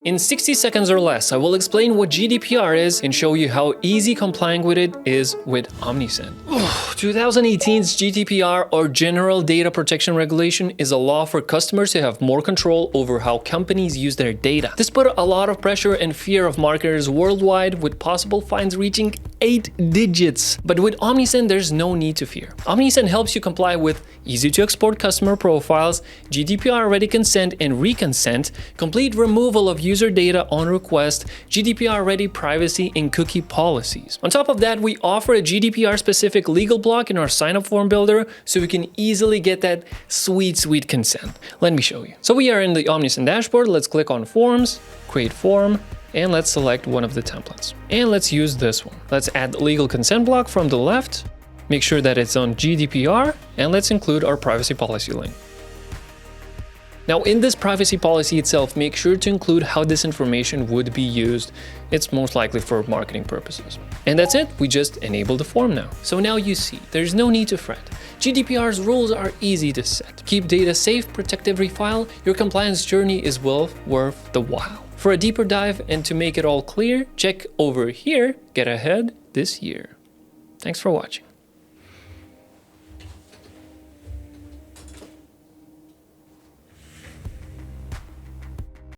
In 60 seconds or less, I will explain what GDPR is and show you how easy complying with it is with Omnisend. 2018's GDPR, or General Data Protection Regulation, is a law for customers to have more control over how companies use their data. This put a lot of pressure and fear of marketers worldwide, with possible fines reaching 8 digits. But with Omnisend, there's no need to fear. Omnisend helps you comply with easy-to-export customer profiles, GDPR-ready consent and reconsent, complete removal of user data on request, GDPR-ready privacy and cookie policies. On top of that, we offer a GDPR-specific legal block in our sign-up form builder, so you can easily get that sweet consent. Let me show you. So we are in the Omnisend dashboard. Let's click on Forms, Create Form, and let's select one of the templates. And let's use this one. Let's add the legal consent block from the left, make sure that it's on GDPR, and let's include our privacy policy link. Now, in this privacy policy itself, make sure to include how this information would be used. It's most likely for marketing purposes. And that's it, we just enable the form now. So now you see, there's no need to fret. GDPR's rules are easy to set. Keep data safe, protect every file, your compliance journey is well worth the while. For a deeper dive and to make it all clear, check over here, Get Ahead this year. Thanks for watching.